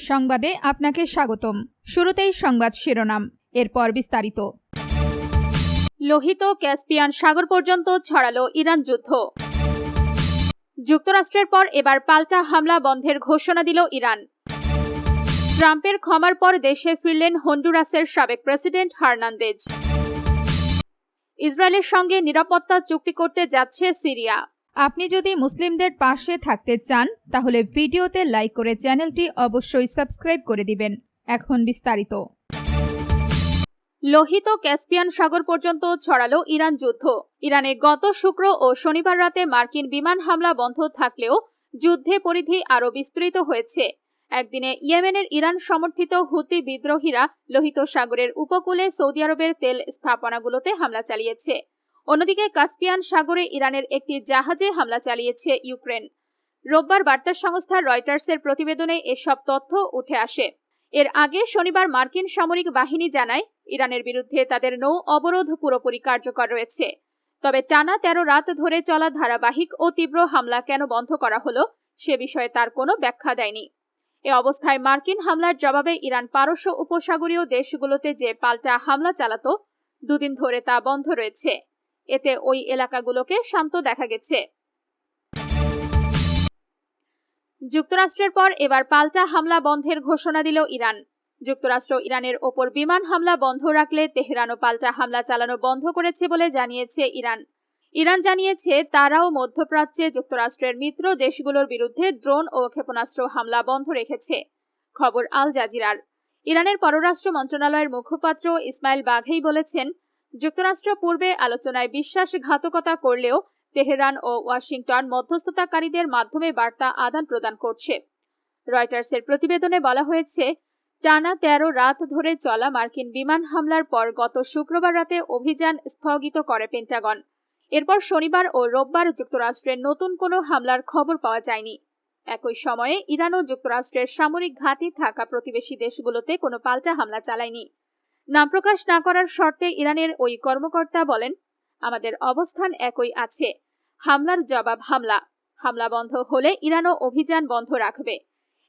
সংবাদে আপনাকে স্বাগতম। শুরুতেই সংবাদ শিরোনাম, এরপর বিস্তারিত। লোহিত ক্যাসপিয়ান সাগর পর্যন্ত ছড়ালো ইরান যুদ্ধ। যুক্তরাষ্ট্রের পর এবার পাল্টা হামলা বন্ধের ঘোষণা দিল ইরান। ট্রাম্পের ক্ষমার পর দেশে ফিরলেন হন্ডুরাসের সাবেক প্রেসিডেন্ট হার্নান্দেজ। ইসরায়েলের সঙ্গে নিরাপত্তা চুক্তি করতে যাচ্ছে সিরিয়া। আপনি যদি মুসলিমদের পাশে থাকতে চান তাহলে ভিডিওতে লাইক করে চ্যানেলটি অবশ্যই সাবস্ক্রাইব করে দিবেন। এখন বিস্তারিত। লোহিত ক্যাসপিয়ান সাগর পর্যন্ত ছড়ালো ইরান যুদ্ধ। ইরানে গত শুক্র ও শনিবার রাতে মার্কিন বিমান হামলা বন্ধ থাকলেও যুদ্ধে পরিধি আরও বিস্তৃত হয়েছে। একদিনে ইয়েমেনের ইরান সমর্থিত হুতি বিদ্রোহীরা লোহিত সাগরের উপকূলে সৌদি আরবের তেল স্থাপনাগুলোতে হামলা চালিয়েছে। অন্যদিকে কাস্পিয়ান সাগরে ইরানের একটি জাহাজে হামলা চালিয়েছে ইউক্রেন। রোববার বার্তা সংস্থা রয়টার্সের প্রতিবেদনে এসব তথ্য উঠে আসে। এর আগে শনিবার মার্কিন সামরিক বাহিনী জানায় ইরানের বিরুদ্ধে তাদের নৌ অবরোধ পুরোপুরি কার্যকর রয়েছে। তবে টানা 13 রাত ধরে চলা ধারাবাহিক ও তীব্র হামলা কেন বন্ধ করা হলো সে বিষয়ে তার কোনো ব্যাখ্যা দেয়নি। এ অবস্থায় মার্কিন হামলার জবাবে ইরান পারস্য উপসাগরীয় দেশগুলোতে যে পাল্টা হামলা চালাতো দুদিন ধরে তা বন্ধ রয়েছে। এতে ওই এলাকাগুলোকে শান্ত দেখা গেছে। যুক্তরাষ্ট্রের পর এবার পাল্টা হামলা বন্ধের ঘোষণা দিল ইরান। যুক্তরাষ্ট্র ইরানের ওপর বিমান হামলা বন্ধ রাখলে তেহরানও পাল্টা হামলা চালানো বন্ধ করেছে বলে জানিয়েছে ইরান। ইরান জানিয়েছে তারাও মধ্যপ্রাচ্যে যুক্তরাষ্ট্রের মিত্র দেশগুলোর বিরুদ্ধে ড্রোন ও ক্ষেপণাস্ত্র হামলা বন্ধ রেখেছে। খবর আল জাজিরার। ইরানের পররাষ্ট্র মন্ত্রণালয়ের মুখপাত্র ইসমাইল বাঘেই বলেছেন, যুক্তরাষ্ট্র পূর্বে আলোচনায় বিশ্বাসঘাতকতা করলেও তেহরান ও ওয়াশিংটন মধ্যস্থতাকারীদের মাধ্যমে বার্তা আদান প্রদান করছে। রয়টার্সের প্রতিবেদনে বলা হয়েছে, টানা 13 রাত ধরে চলা মার্কিন বিমান হামলার পর গত শুক্রবার রাতে অভিযান স্থগিত করে পেন্টাগন। এরপর শনিবার ও রোববার যুক্তরাষ্ট্রের নতুন কোনো হামলার খবর পাওয়া যায়নি। একই সময়ে ইরান ও যুক্তরাষ্ট্রের সামরিক ঘাঁটি থাকা প্রতিবেশী দেশগুলোতে কোনো পাল্টা হামলা চালায়নি। নাম প্রকাশ না করার শর্তে ইরানের ওই কর্মকর্তা বলেন, আমাদের অবস্থান একই আছে। হামলার জবাব হামলা। হামলা বন্ধ হলে ইরানও অভিযান বন্ধ রাখবে।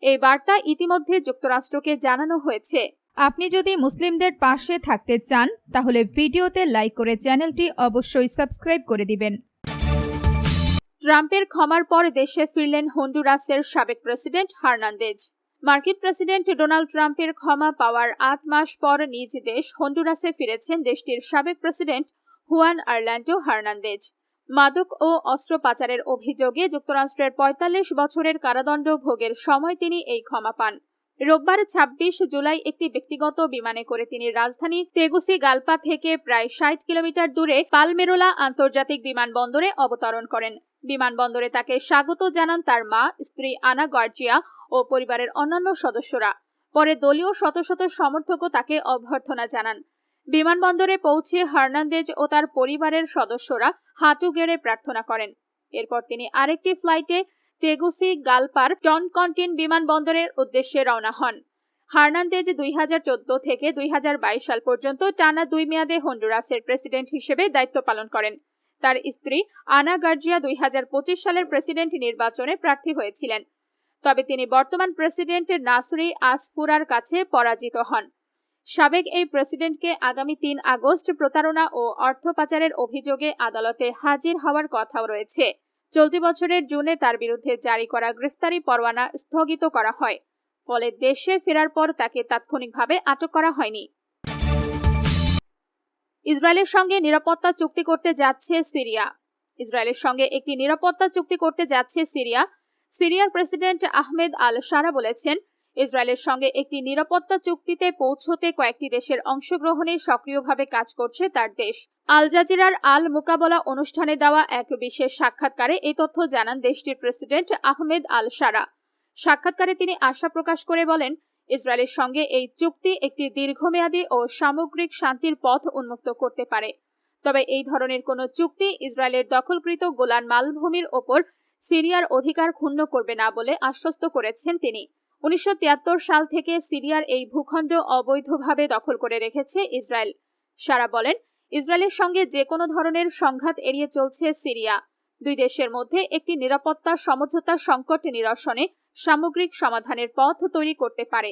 এই বার্তা ইতিমধ্যে যুক্তরাষ্ট্রকে জানানো হয়েছে। আপনি যদি মুসলিমদের পাশে থাকতে চান তাহলে ভিডিওতে লাইক করে চ্যানেলটি অবশ্যই সাবস্ক্রাইব করে দিবেন। ট্রাম্পের ক্ষমার পর দেশে ফিরলেন হন্ডুরাসের সাবেক প্রেসিডেন্ট হার্নান্দেজ। মার্কিন প্রেসিডেন্ট ডোনাল্ড ট্রাম্পের ক্ষমা পাওয়ার 8 মাস পর নিজ দেশ হন্ডুরাসে ফিরেছেন দেশটির সাবেক প্রেসিডেন্ট হুয়ান অরল্যান্ডো হার্নান্দেজ। মাদক ও অস্ত্র পাচারের অভিযোগে যুক্তরাষ্ট্রের 45 বছরের কারাদণ্ড ভোগের সময় তিনি এই ক্ষমা পান। রোববার 26 জুলাই একটি ব্যক্তিগত বিমানে করে তিনি রাজধানী তেগুসিগালপা থেকে প্রায় 60 কিলোমিটার দূরে পালমেরোলা আন্তর্জাতিক বিমানবন্দরে অবতরণ করেন। বিমানবন্দরে তাকে স্বাগত জানান তার মা, স্ত্রী আনা গার্জিয়া ও পরিবারের অন্যান্য সদস্যরা। পরে দলীয় শত শত সমর্থকও তাকে অভ্যর্থনা জানান। বিমানবন্দরে পৌঁছে হার্নান্দেজ ও তার পরিবারের সদস্যরা হাঁটু গেড়ে প্রার্থনা করেন। এরপর তিনি আরেকটি ফ্লাইটে তেগুসিগালপার টনকন্টিন বিমানবন্দরের উদ্দেশ্যে রওনা হন। হার্নান্দেজ 2014 থেকে 2022 সাল পর্যন্ত টানা 2 মেয়াদে হন্ডুরাসের প্রেসিডেন্ট হিসেবে দায়িত্ব পালন করেন। তার স্ত্রী আনা গার্জিয়া 2025 সালের প্রেসিডেন্ট নির্বাচনে প্রার্থী হয়েছিলেন। তবে তিনি বর্তমান প্রেসিডেন্ট নাসরি আসফুরার কাছে পরাজিত হন। সাবেক এই প্রেসিডেন্টকে আগামী 3 আগস্ট প্রতারণা ও অর্থ পাচারের অভিযোগে আদালতে হাজির হওয়ার কথাও রয়েছে। চলতি বছরের জুনে তার বিরুদ্ধে জারি করা গ্রেফতারি পরোয়ানা স্থগিত করা হয়। ফলে দেশে ফেরার পর তাকে তাৎক্ষণিকভাবে আটক করা হয়নি। ইসরায়েলের সঙ্গে নিরাপত্তা চুক্তি করতে যাচ্ছে সিরিয়া। ইসরায়েলের সঙ্গে একটি নিরাপত্তা চুক্তি করতে যাচ্ছে সিরিয়া। সিরিয়ার প্রেসিডেন্ট আহমেদ আল শারা বলেছেন, ইসরায়েলের সঙ্গে একটি নিরাপত্তা চুক্তিতে পৌঁছতে কয়েকটি দেশের অংশগ্রহণে সক্রিয়ভাবে কাজ করছে তার দেশ। আল জাজিরার আল মুকাবলা অনুষ্ঠানে দেওয়া এক বিশেষ সাক্ষাৎকারে এই তথ্য জানান দেশটির প্রেসিডেন্ট আহমেদ আল শারা। সাক্ষাৎকারে তিনি আশা প্রকাশ করে বলেন, ইসরায়েলের সঙ্গে এই চুক্তি একটি দীর্ঘমেয়াদী ও সামগ্রিক শান্তির পথ উন্মুক্ত করতে পারে। তবে এই ধরনের কোনো চুক্তি ইসরায়েলের দখলকৃত গোলান মালভূমির ওপর সিরিয়ার অধিকার ক্ষুণ্ণ করবে না বলে আশ্বস্ত করেছেন তিনি। 1973 সাল থেকে সিরিয়ার এই ভূখণ্ড অবৈধভাবে দখল করে রেখেছে ইসরায়েল। শারা বলেন, ইসরায়েলের সঙ্গে যে কোনো ধরনের সংঘাত এড়িয়ে চলছে সিরিয়া। দুই দেশের মধ্যে একটি নিরাপত্তা সমঝোতা সংকট নিরসনে সামগ্রিক সমাধানের পথ তৈরি করতে পারে।